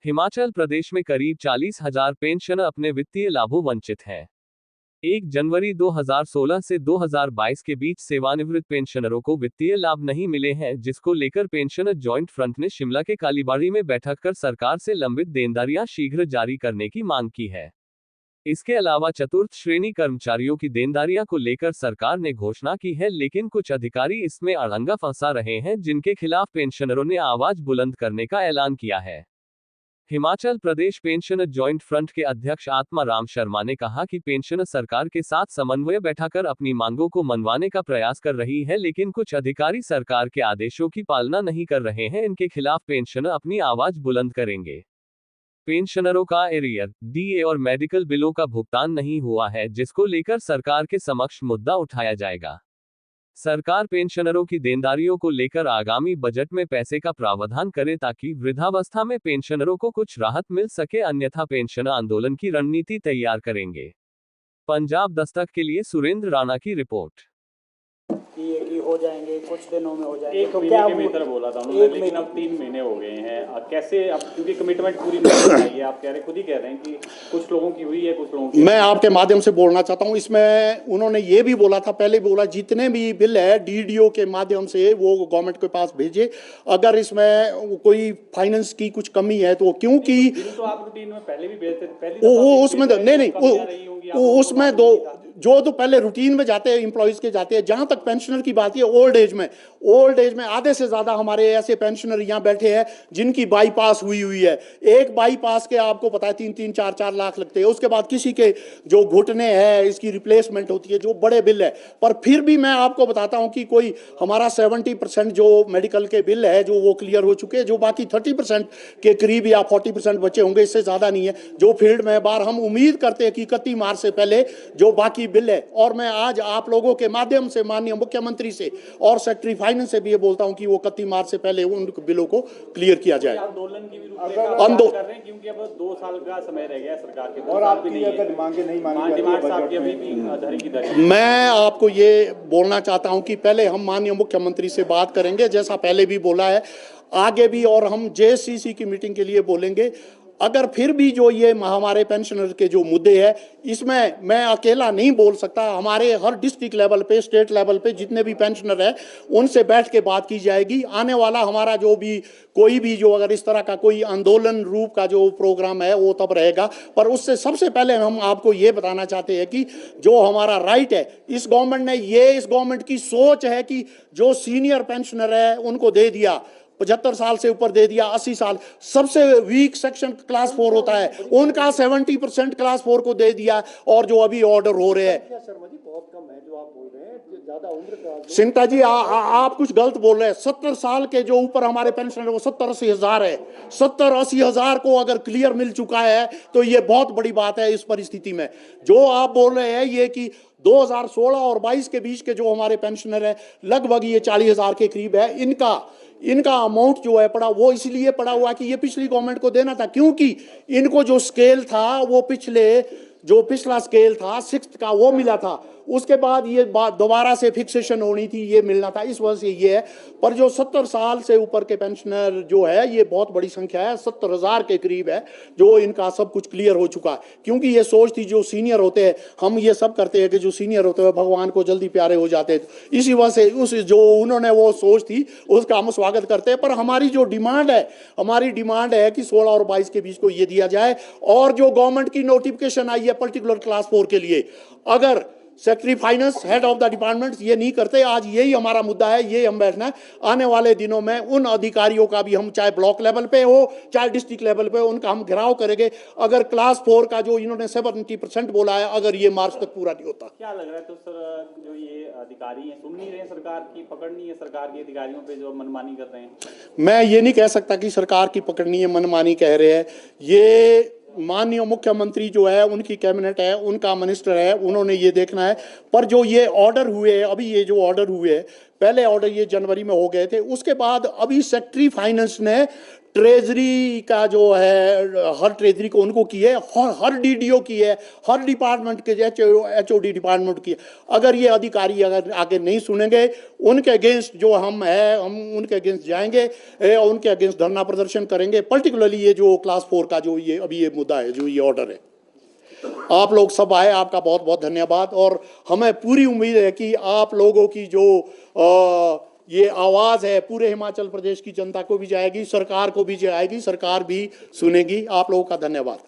हिमाचल प्रदेश में करीब 40,000 पेंशनर अपने वित्तीय लाभों वंचित हैं। 1 जनवरी 2016 से 2022 के बीच सेवानिवृत्त पेंशनरों को वित्तीय लाभ नहीं मिले हैं, जिसको लेकर पेंशनर जॉइंट फ्रंट ने शिमला के कालीबाड़ी में बैठक कर सरकार से लंबित देनदारियां शीघ्र जारी करने की मांग की है। इसके अलावा चतुर्थ श्रेणी कर्मचारियों की देनदारियां को लेकर सरकार ने घोषणा की है, लेकिन कुछ अधिकारी इसमें अड़ंगा फंसा रहे हैं, जिनके खिलाफ पेंशनरों ने आवाज बुलंद करने का ऐलान किया है। Himachal Pradesh pensioner joint front के अध्यक्ष आत्मा राम शर्मा ने कहा कि पेंशनर सरकार के साथ समन्वय बैठाकर अपनी मांगों को मनवाने का प्रयास कर रही है, लेकिन कुछ अधिकारी सरकार के आदेशों की पालना नहीं कर रहे हैं। इनके खिलाफ पेंशनर अपनी आवाज बुलंद करेंगे। पेंशनरों का एरियर, डीए और मेडिकल बिलों का भुगतान नहीं हुआ है, जिसको लेकर सरकार के समक्ष मुद्दा उठाया जाएगा। सरकार पेंशनरों की देनदारियों को लेकर आगामी बजट में पैसे का प्रावधान करे ताकि वृद्धावस्था में पेंशनरों को कुछ राहत मिल सके, अन्यथा पेंशनर आंदोलन की रणनीति तैयार करेंगे। पंजाब दस्तक के लिए सुरेंद्र राणा की रिपोर्ट। कि हो जाएंगे, कुछ दिनों में हो जाएंगे। एक महीने के भीतर बोला था उन्होंने, लेकिन अब 3 महीने हो गए हैं। कैसे अब, क्योंकि कमिटमेंट पूरी नहीं हो रही है, आप कह रहे, खुद ही कह रहे हैं कि कुछ लोगों की हुई है, कुछ लोगों की। मैं आपके माध्यम से बोलना चाहता हूं, इसमें उन्होंने ये भी बोला था, पहले बोला जितने भी बिल है डीडीओ के माध्यम से वो गवर्नमेंट के पास भेजे। अगर इसमें कोई फाइनेंस की कुछ कमी है तो, क्योंकि तो आप रूटीन में पहले भी भेजते थे, उसमें नहीं, उसमें जो तो पहले रूटीन में जाते हैं एम्प्लॉइज के जाते हैं। जहां तक पेंशनर की बात है, ओल्ड एज में आधे से ज्यादा हमारे ऐसे पेंशनर यहां बैठे हैं जिनकी बाईपास हुई है। एक बाईपास के आपको पता है 3-3, 4-4 लाख लगते हैं। उसके बाद किसी के जो घुटने हैं इसकी रिप्लेसमेंट होती है, जो बड़े बिल है। पर फिर भी मैं आपको बताता हूं कि कोई हमारा 70% जो मेडिकल के बिल है जो वो क्लियर हो चुके हैं, जो बाकी 30% के करीब या 40% बचे होंगे, इससे ज्यादा नहीं है जो फील्ड में बार। हम उम्मीद करते हैं कि 31 मार्च से पहले जो बाकी बिल है, और मैं आज आप लोगों के माध्यम से माननीय मुख्यमंत्री से और सेक्रेटरी फाइनेंस से भी ये बोलता हूं कि वो 31 मार्च से पहले उन बिलों को क्लियर किया जाए। आंदोलन की भी रूपरेखा कर रहे हैं, क्योंकि अब 2 साल का समय रह गया सरकार के, और आपकी अगर मांगे नहीं मानी जाती। मैं आपको ये बोलना चाहता हूं कि पहले हम माननीय मुख्यमंत्री से बात करेंगे, जैसा पहले भी बोला है, आगे भी, और हम जेएससीसी की मीटिंग के लिए बोलेंगे। अगर फिर भी जो ये हमारे पेंशनर के जो मुद्दे हैं, इसमें मैं अकेला नहीं बोल सकता। हमारे हर डिस्ट्रिक्ट लेवल पे, स्टेट लेवल पे जितने भी पेंशनर हैं उनसे बैठ के बात की जाएगी। आने वाला हमारा जो भी कोई भी जो अगर इस तरह का कोई आंदोलन रूप का जो प्रोग्राम है वो तब रहेगा। पर उससे सबसे पहले हम आपको ये बताना चाहते हैं कि जो हमारा राइट है, इस गवर्नमेंट की सोच है कि जो सीनियर पेंशनर है उनको दे दिया, 75 साल से ऊपर दे दिया, 80 साल, सबसे वीक सेक्शन क्लास 4 होता है, उनका 70% क्लास 4 को दे दिया। और जो अभी ऑर्डर हो रहे हैं, बहुत कम है जो आप बोल रहे हैं, ज्यादा उम्र का। सिंटा जी आप कुछ गलत बोल रहे हैं। 70 साल के जो ऊपर हमारे पेंशन है वो 70-80 हजार है। 70-80 हजार को अगर क्लियर मिल चुका है तो ये बहुत बड़ी बात है। इस परिस्थिति में जो आप बोल रहे हैं ये कि 2016 और 22 के बीच के जो हमारे पेंशनर है, लगभग ये 40 हजार के करीब है, इनका अमाउंट जो है पड़ा, वो इसलिए पड़ा हुआ कि ये पिछली गवर्नमेंट को देना था, क्योंकि इनको जो स्केल था वो पिछला स्केल था 6th का, वो मिला था। उसके बाद ये दोबारा से फिक्सेशन होनी थी, ये मिलना था, इस वजह से ये है। पर जो 70 साल से ऊपर के पेंशनर जो है, ये बहुत बड़ी संख्या है, 70,000 के करीब है जो इनका सब कुछ क्लियर हो चुका है। क्योंकि ये सोच थी जो सीनियर होते हैं, हम ये सब करते हैं कि जो सीनियर होते हैं भगवान को जल्दी प्यारे हो जाते हैं, इसी वजह से उस जो उन्होंने वो सोच थी उसका हम स्वागत करते हैं। पर हमारी डिमांड है कि 16 और 22 के बीच को ये दिया जाए। और जो गवर्नमेंट की नोटिफिकेशन आई है पर्टिकुलर क्लास 4 के लिए, अगर secretary finance, head of the department ये नहीं करते, आज यही हमारा मुद्दा है, ये हम बैठना है। आने वाले दिनों में उन अधिकारियों का भी हम, चाहे ब्लॉक लेवल पे हो चाहे डिस्ट्रिक्ट लेवल पे, उनका हम घेराव करेंगे। अगर क्लास 4 का जो इन्होंने 70% बोला है, अगर ये मार्च तक पूरा नहीं होता। क्या लग रहा है तो सर, जो ये अधिकारी हैं सुन नहीं रहे, सरकार की पकड़ नहीं है, सरकार के अधिकारियों पे जो मनमानी कर रहे हैं? मैं ये नहीं कह सकता कि सरकार की पकड़ नहीं है, मनमानी कह रहे हैं। ये माननीय मुख्यमंत्री जो है, उनकी कैबिनेट है, उनका मिनिस्टर है, उन्होंने ये देखना है। पर जो ये ऑर्डर हुए, अभी ये जो ऑर्डर हुए, पहले ऑर्डर ये जनवरी में हो गए थे, उसके बाद अभी सेक्रेटरी फाइनेंस ने ट्रेजरी का जो है, हर ट्रेजरी को उनको की है, हर डीडीओ की है, हर डिपार्टमेंट के एचओडी डिपार्टमेंट की है। अगर ये अधिकारी अगर आगे नहीं सुनेंगे, उनके अगेंस्ट जो हम उनके अगेंस्ट जाएंगे, उनके अगेंस्ट धरना प्रदर्शन करेंगे। पर्टिकुलरली ये जो क्लास 4 का जो ये अभी ये मुद्दा है, जो ये ऑर्डर है। आप लोग सब आए, आपका बहुत बहुत धन्यवाद। और हमें पूरी उम्मीद है कि आप लोगों की जो ये आवाज़ है पूरे हिमाचल प्रदेश की जनता को भी जाएगी, सरकार को भी जाएगी, सरकार भी सुनेगी। आप लोगों का धन्यवाद।